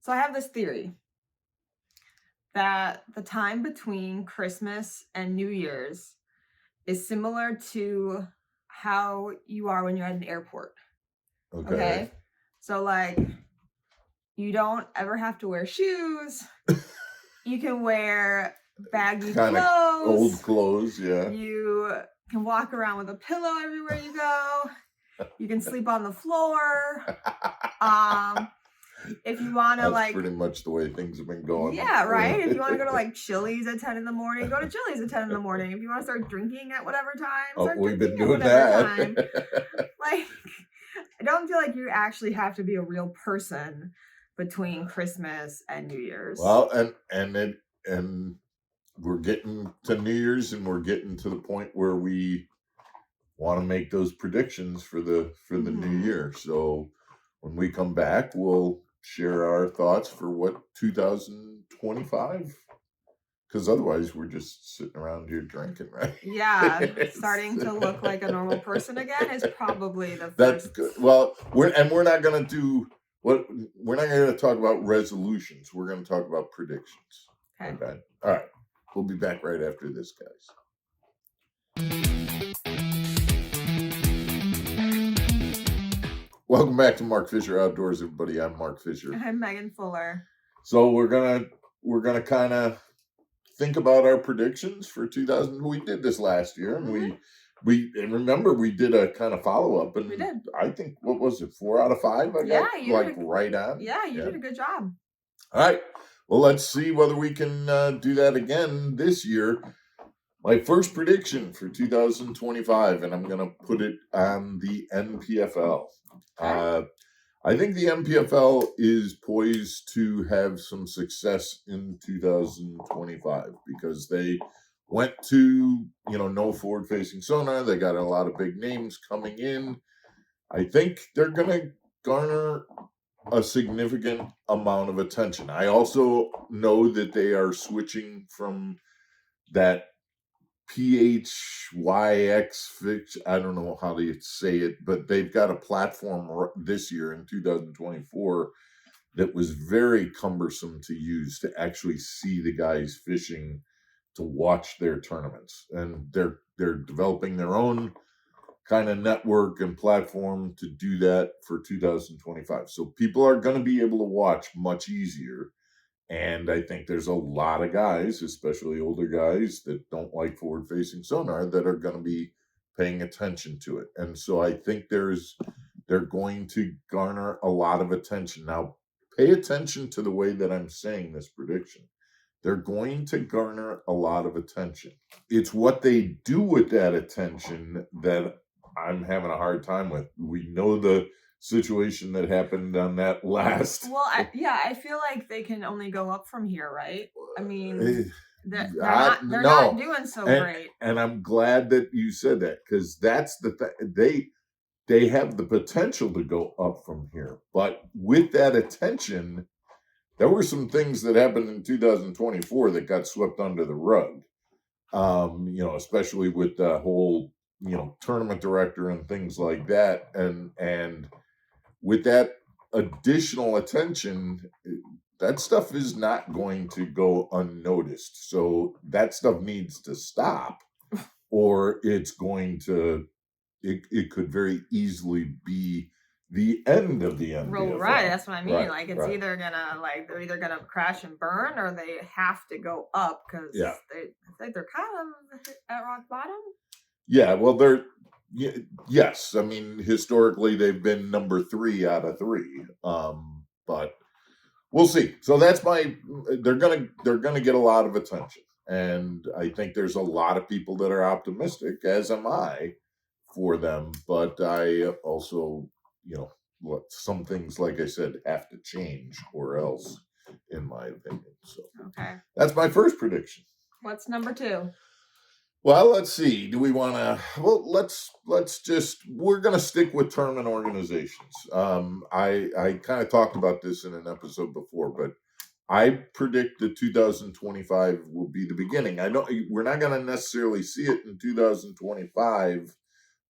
So I have this theory that the time between Christmas and New Year's is similar to how you are when you're at an airport. Okay. So like you don't ever have to wear shoes. You can wear baggy Kinda clothes. old clothes, yeah. You can walk around with a pillow everywhere you go. You can sleep on the floor. If you want to That's pretty much the way things have been going. Yeah, right. If you want to go to like Chili's at 10 in the morning, go to Chili's at 10 in the morning. If you want to start drinking at whatever time, start we've been drinking doing at whatever that. time. Like, I don't feel like you actually have to be a real person between Christmas and New Year's. Well, and we're getting to New Year's, and we're getting to the point where we want to make those predictions for the new year. So when we come back, we'll share our thoughts for what 2025. Because otherwise, we're just sitting around here drinking, right? Yeah, starting to look like a normal person again is probably the first. That's good. Well, we're not going to do what we're not going to talk about resolutions. We're going to talk about predictions. Okay. All right. We'll be back right after this, guys. Welcome back to Mark Fisher Outdoors, everybody. I'm Mark Fisher. I'm Megan Fuller. So we're gonna kind of think about our predictions for 2000. We did this last year, and we remember we did a kind of follow up, and we did. I think, what was it, 4 out of 5? I got right on. Yeah, you did a good job. All right. Well, let's see whether we can do that again this year. My first prediction for 2025, and I'm going to put it on the NPFL. I think the NPFL is poised to have some success in 2025 because they went to, no forward-facing sonar. They got a lot of big names coming in. I think they're going to garner a significant amount of attention. I also know that they are switching from that PHYX, I don't know how to say it, but they've got a platform this year in 2024 that was very cumbersome to use to actually see the guys fishing, to watch their tournaments. And they're developing their own kind of network and platform to do that for 2025. So people are going to be able to watch much easier. And I think there's a lot of guys, especially older guys, that don't like forward-facing sonar that are going to be paying attention to it. And so I think they're going to garner a lot of attention. Now, pay attention to the way that I'm saying this prediction. They're going to garner a lot of attention. It's what they do with that attention that I'm having a hard time with. We know the situation that happened on that last. Well, I feel like they can only go up from here, right? I mean, they're not doing so great. And I'm glad that you said that, because that's the thing. They have the potential to go up from here, but with that attention, there were some things that happened in 2024 that got swept under the rug. Especially with the whole tournament director and things like that, and with that additional attention, that stuff is not going to go unnoticed. So that stuff needs to stop, or it's going to, it could very easily be the end of the NPFL. Right, that's what I mean. Right, either gonna they're either gonna crash and burn, or they have to go up, because I think they're kind of at rock bottom. Yeah, well, yes. I mean, historically, they've been number 3 out of 3. But we'll see. So that's they're gonna get a lot of attention, and I think there's a lot of people that are optimistic, as am I, for them. But I also, some things, like I said, have to change, or else, in my opinion. So that's my first prediction. What's number 2? Well, let's see. Do we want to? Well, let's we're going to stick with tournament organizations. I kind of talked about this in an episode before, but I predict that 2025 will be the beginning. We're not going to necessarily see it in 2025,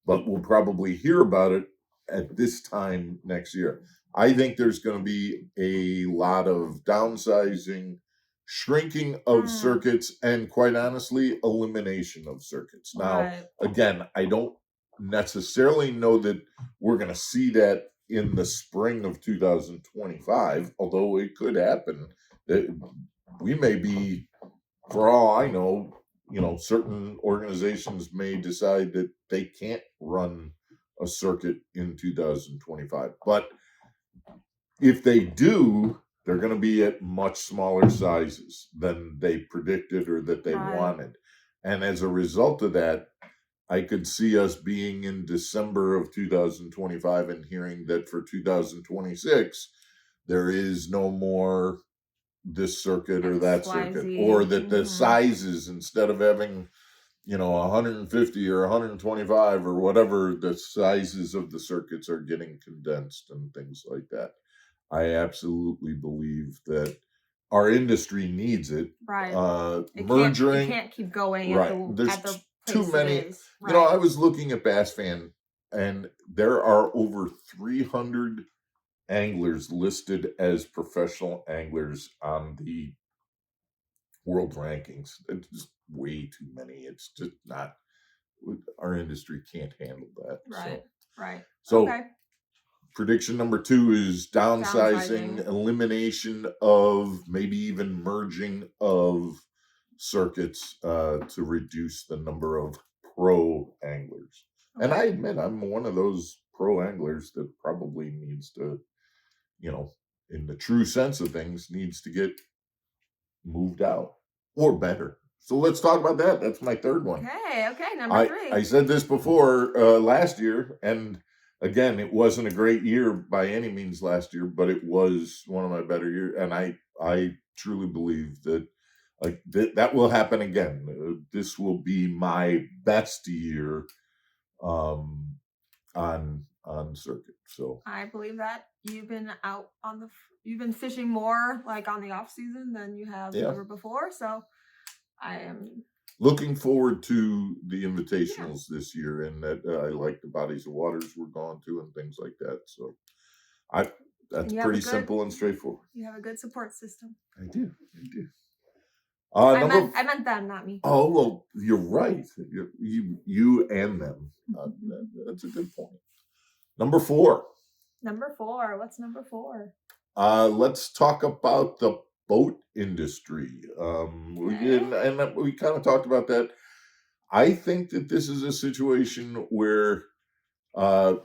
but we'll probably hear about it at this time next year. I think there's going to be a lot of downsizing, shrinking of circuits, and quite honestly, elimination of circuits. Now, again, I don't necessarily know that we're going to see that in the spring of 2025, although it could happen. That we may be, for all I know, certain organizations may decide that they can't run a circuit in 2025. But if they do, they're going to be at much smaller sizes than they predicted or that they wanted. And as a result of that, I could see us being in December of 2025 and hearing that for 2026, there is no more this circuit or that circuit, or that the sizes, instead of having 150 or 125 or whatever, the sizes of the circuits are getting condensed and things like that. I absolutely believe that our industry needs it. Merging, it can't keep going. There's too many. I was looking at Bass Fan, and there are over 300 anglers listed as professional anglers on the world rankings. It's just way too many. It's just not. Our industry can't handle that. So prediction number 2 is downsizing, elimination of, maybe even merging of circuits to reduce the number of pro anglers. And I admit I'm one of those pro anglers that probably needs to, in the true sense of things, needs to get moved out or better. So let's talk about that. That's my third one. Okay, number 3. I said this before last year, and again, it wasn't a great year by any means last year, but it was one of my better years, and I truly believe that that will happen again. This will be my best year on circuit. So I believe that you've been out you've been fishing more like on the off season than you have ever before. So I am looking forward to the invitationals this year, and that I like the bodies of waters we're going to and things like that. So that's pretty simple and straightforward. You have a good support system. I do. I meant them, not me. Oh, well, you're right. You and them. That's a good point. Number 4. What's number 4? Let's talk about the boat industry. We kind of talked about that. I think that this is a situation where I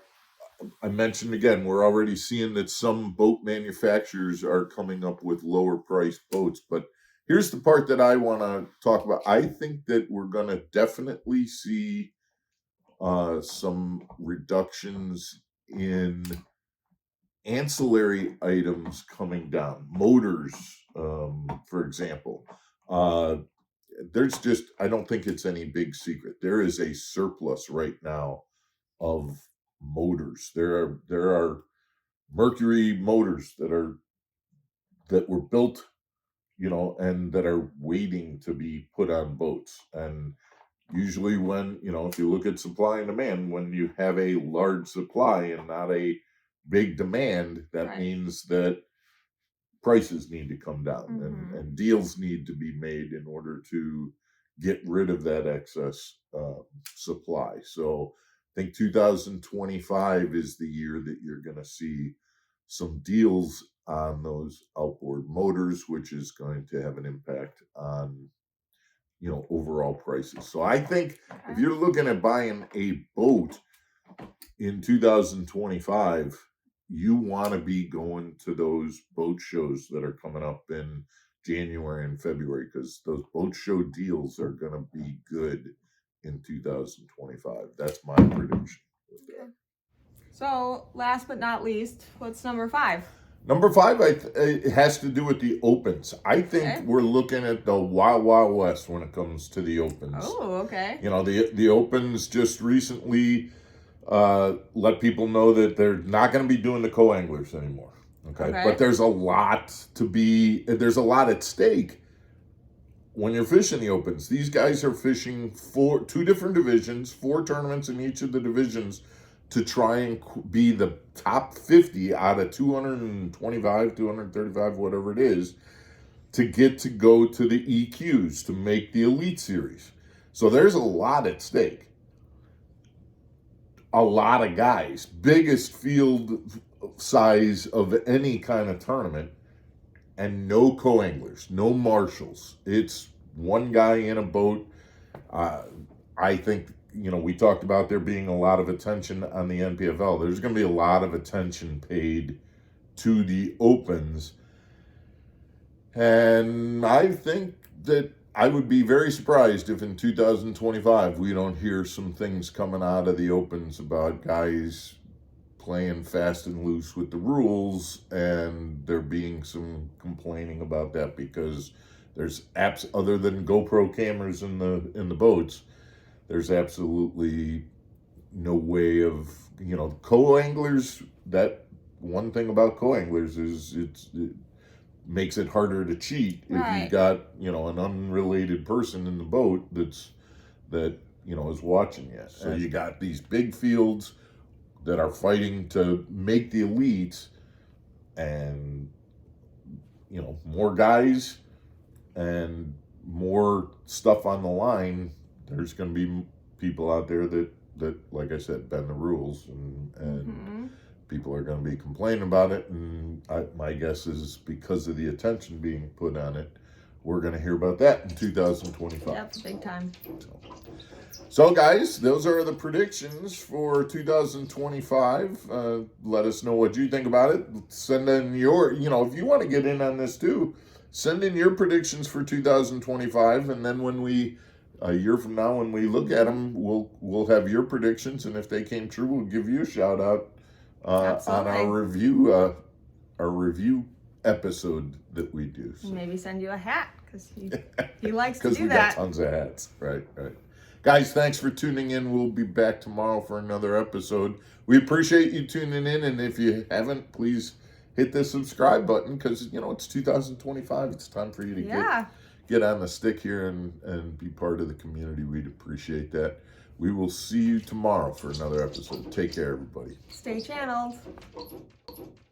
mentioned again, we're already seeing that some boat manufacturers are coming up with lower priced boats. But here's the part that I want to talk about. I think that we're going to definitely see some reductions in ancillary items coming down. Motors, for example. There's just, I don't think it's any big secret. There is a surplus right now of motors. There are Mercury motors that were built, and that are waiting to be put on boats. And usually when, if you look at supply and demand, when you have a large supply and not a big demand, that means that prices need to come down, and deals need to be made in order to get rid of that excess supply. So I think 2025 is the year that you're going to see some deals on those outboard motors, which is going to have an impact on overall prices. So I think if you're looking at buying a boat in 2025, you want to be going to those boat shows that are coming up in January and February, because those boat show deals are going to be good in 2025. That's my prediction. Okay. So last but not least, what's number 5? Number 5, it has to do with the opens. I think we're looking at the Wild Wild West when it comes to the opens. Oh, okay. The opens just recently let people know that they're not going to be doing the co-anglers anymore. Okay. But there's a lot at stake when you're fishing the opens. These guys are fishing 2 different divisions, 4 tournaments in each of the divisions. to try and be the top 50 out of 225, 235, whatever it is, to get to go to the EQs to make the Elite Series. So there's a lot at stake. A lot of guys, biggest field size of any kind of tournament, and no co-anglers, no marshals. It's one guy in a boat. I think, we talked about there being a lot of attention on the NPFL. There's going to be a lot of attention paid to the opens. And I think that I would be very surprised if in 2025 we don't hear some things coming out of the opens about guys playing fast and loose with the rules, and there being some complaining about that because there's apps other than GoPro cameras in the boats. There's absolutely no way of, co-anglers. That one thing about co-anglers is it makes it harder to cheat if you've got, an unrelated person in the boat that is watching you. So you got these big fields that are fighting to make the elites, and more guys and more stuff on the line. There's going to be people out there that like I said, bend the rules, and people are going to be complaining about it. And my guess is because of the attention being put on it, we're going to hear about that in 2025. Yep, big time. So guys, those are the predictions for 2025. Let us know what you think about it. Send in your, if you want to get in on this too, send in your predictions for 2025. And then when a year from now, when we look at them, we'll have your predictions. And if they came true, we'll give you a shout out on our review episode that we do. So. Maybe send you a hat because he likes to do that. Because we got tons of hats. Right. Guys, thanks for tuning in. We'll be back tomorrow for another episode. We appreciate you tuning in. And if you haven't, please hit the subscribe button because, it's 2025. It's time for you to get on the stick here and be part of the community. We'd appreciate that. We will see you tomorrow for another episode. Take care, everybody. Stay channeled.